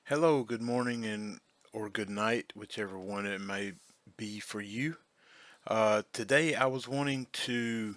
Hello, good morning and or good night, whichever one it may be for you. Today I was wanting to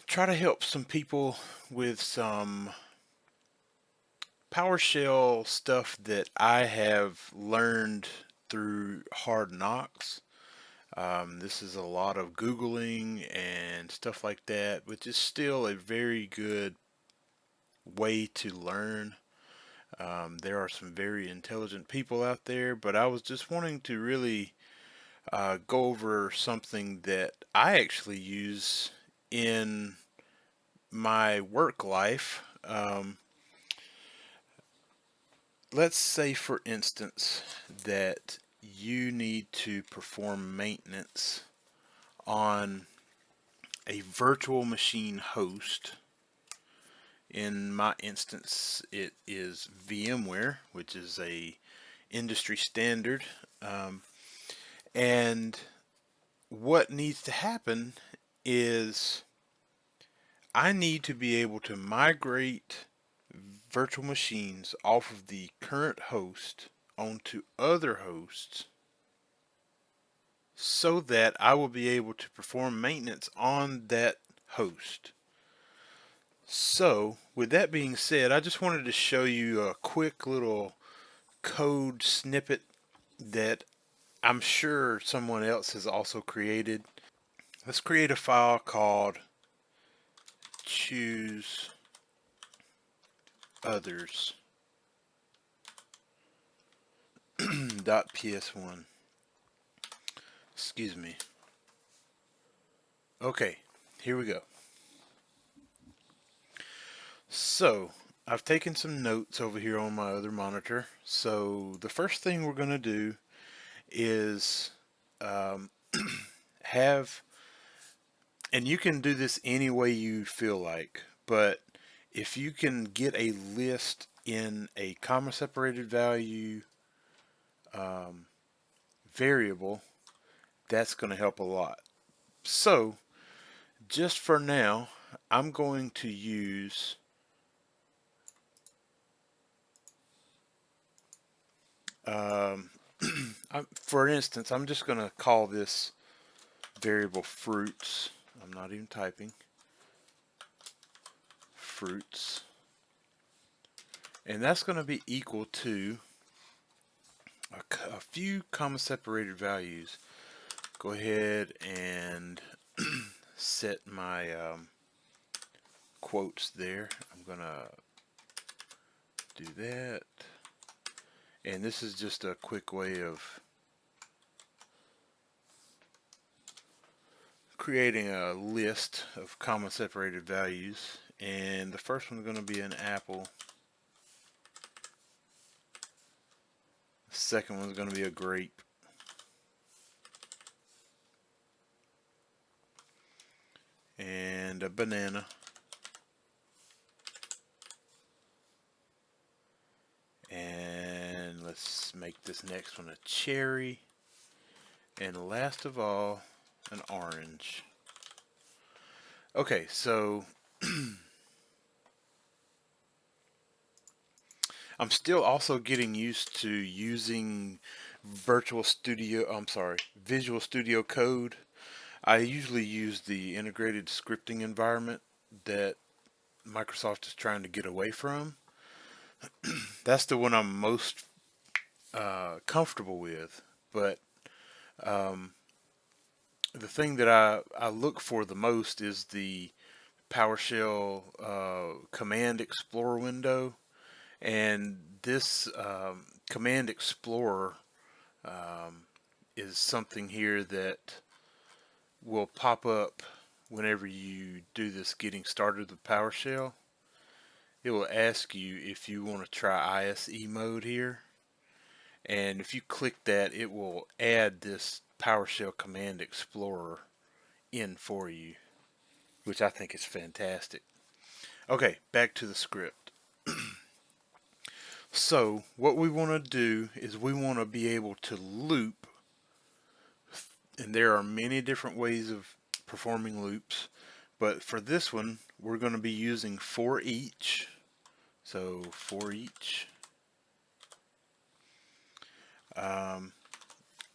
try to help some people with some PowerShell stuff that I have learned through hard knocks. This is a lot of Googling and stuff like that, which is still a very good way to learn. There are some very intelligent people out there, but I was just wanting to really go over something that I actually use in my work life. Let's say, for instance, that you need to perform maintenance on a virtual machine host. In my instance, it is VMware, which is a industry standard. Um, and what needs to happen is I need to be able to migrate virtual machines off of the current host onto other hosts so that I will be able to perform maintenance on that host. So, with that being said, I just wanted to show you a quick little code snippet that I'm sure someone else has also created. Let's create a file called choose others .ps1. Excuse me. Okay, here we go. So, I've taken some notes over here on my other monitor. So, the first thing we're going to do is um, have, and you can do this any way you feel like, but if you can get a list in a comma separated value variable, that's going to help a lot. So, just for now, I'm going to use um, for instance, I'm just going to call this variable fruits. I'm not even typing. Fruits. And that's going to be equal to a few comma separated values. Go ahead and set my quotes there. I'm going to do that. And this is just a quick way of creating a list of comma separated values. And the first one's going to be an apple. The second one's going to be a grape. And a banana. And let's make this next one a cherry. And last of all, an orange. Okay, so I'm still also getting used to using Visual Studio Code. I usually use the integrated scripting environment that Microsoft is trying to get away from. That's the one I'm most comfortable with. But um, the thing that I look for the most is the PowerShell Command Explorer window. And this Command Explorer is something here that will pop up whenever you do this getting started with PowerShell. It will ask you if you want to try ISE mode here. And if you click that, it will add this PowerShell Command Explorer in for you, which I think is fantastic. Okay, back to the script. So what we want to do is we want to be able to loop, and there are many different ways of performing loops, but for this one we're going to be using for each. So for each, And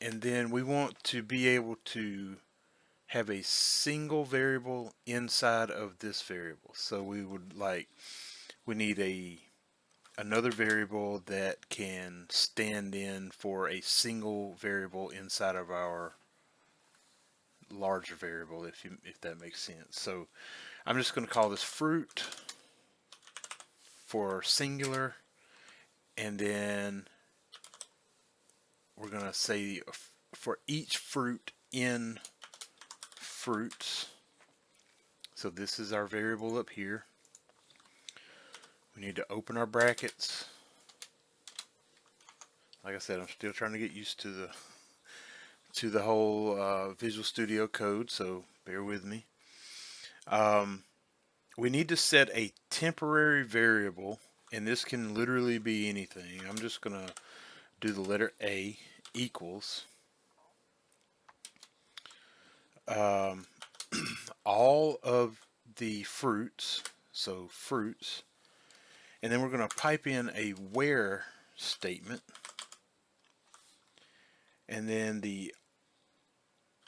then we want to be able to have a single variable inside of this variable. So we need another variable that can stand in for a single variable inside of our larger variable, if that makes sense. So I'm just going to call this fruit for singular, and then we're going to say for each fruit in fruits. So this is our variable up here. We need to open our brackets. Like I said, I'm still trying to get used to the whole Visual Studio Code, so bear with me. We need to set a temporary variable, and this can literally be anything. I'm just going to do the letter A equals all of the fruits, so fruits, and then we're going to pipe in a where statement, and then the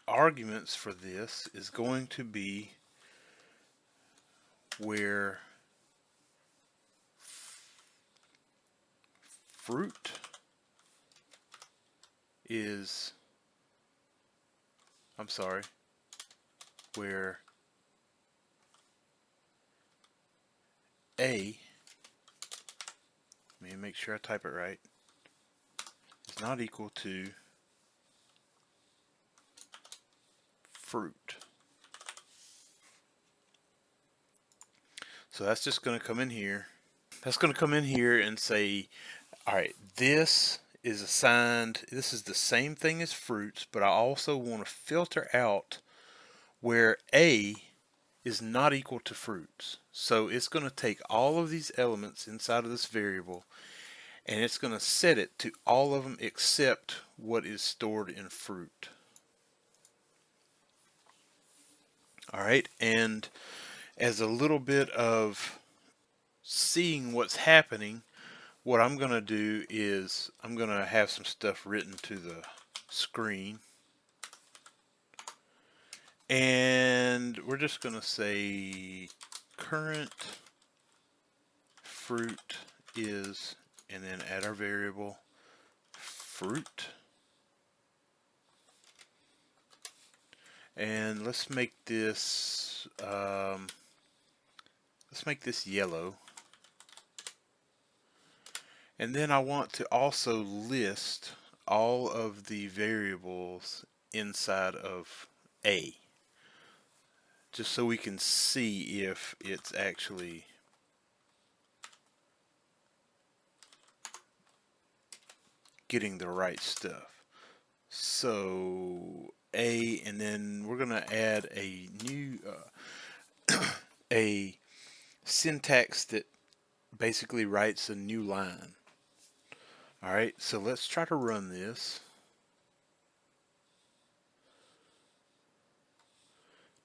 arguments for this is going to be where fruit is, I'm sorry, where A, let me make sure I type it right, is not equal to fruit. So that's just going to come in here. That's going to come in here and say, all right, this is assigned, this is the same thing as fruits, but I also want to filter out where A is not equal to fruits. So it's going to take all of these elements inside of this variable, and it's going to set it to all of them except what is stored in fruit. All right, and as a little bit of seeing what's happening, what I'm going to do is I'm going to have some stuff written to the screen, and we're just going to say current fruit is, and then add our variable fruit, and let's make this yellow. And then I want to also list all of the variables inside of A, just so we can see if it's actually getting the right stuff. So A, and then we're going to add a new a syntax that basically writes a new line. Alright, so let's try to run this.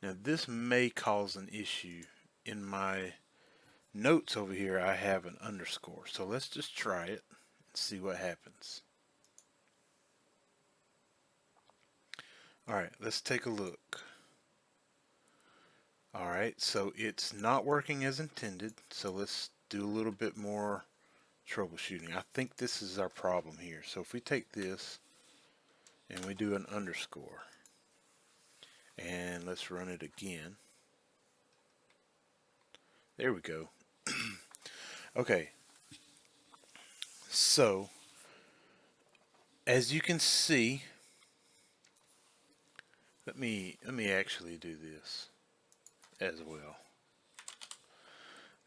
Now this may cause an issue. In my notes over here I have an underscore, so let's just try it and see what happens. Alright, let's take a look. Alright, so it's not working as intended, so let's do a little bit more troubleshooting. I think this is our problem here. So if we take this and we do an underscore, and let's run it again. There we go. Okay, so as you can see, let me actually do this as well.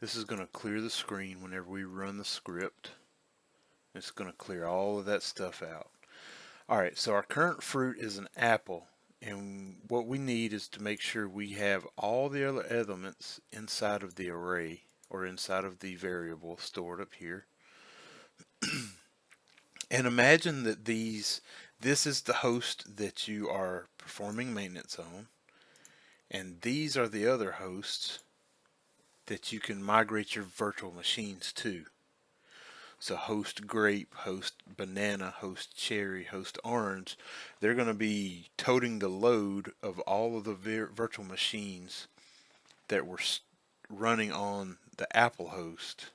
This is going to clear the screen whenever we run the script. It's going to clear all of that stuff out. Alright, so our current fruit is an apple, and what we need is to make sure we have all the other elements inside of the array, or inside of the variable stored up here. And imagine that this is the host that you are performing maintenance on, and these are the other hosts that you can migrate your virtual machines to. So host grape, host banana, host cherry, host orange, they're going to be toting the load of all of the virtual machines that were running on the Apple host.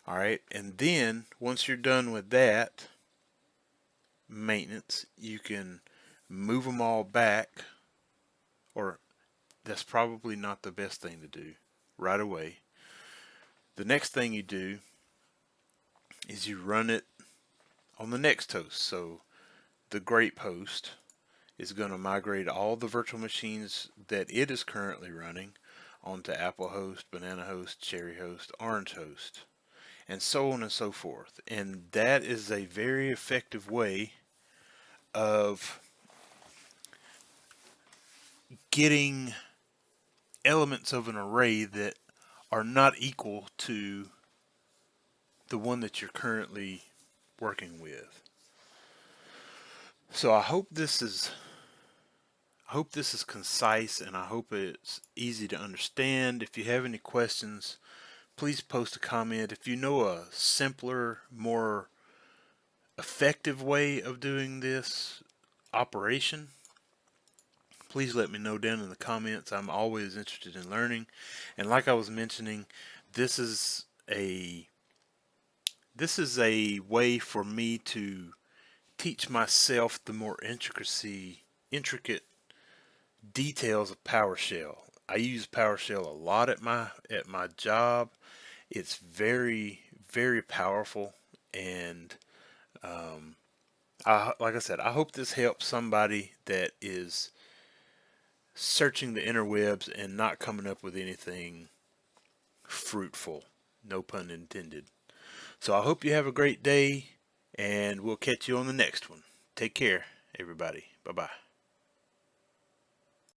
All right, and then once you're done with that maintenance, you can move them all back, or that's probably not the best thing to do right away. The next thing you do is you run it on the next host. So the grape host is going to migrate all the virtual machines that it is currently running onto Apple host, banana host, cherry host, orange host, and so on and so forth. And that is a very effective way of getting elements of an array that are not equal to the one that you're currently working with. So I hope this is concise, and I hope it's easy to understand. If you have any questions, please post a comment. If you know a simpler, more effective way of doing this operation, please let me know down in the comments. I'm always interested in learning. And like I was mentioning, this is a way for me to teach myself the more intricate details of PowerShell. I use PowerShell a lot at my job. It's very, very powerful, and like I said, I hope this helps somebody that is searching the interwebs and not coming up with anything fruitful. No pun intended. So I hope you have a great day, and we'll catch you on the next one. Take care, everybody. Bye-bye.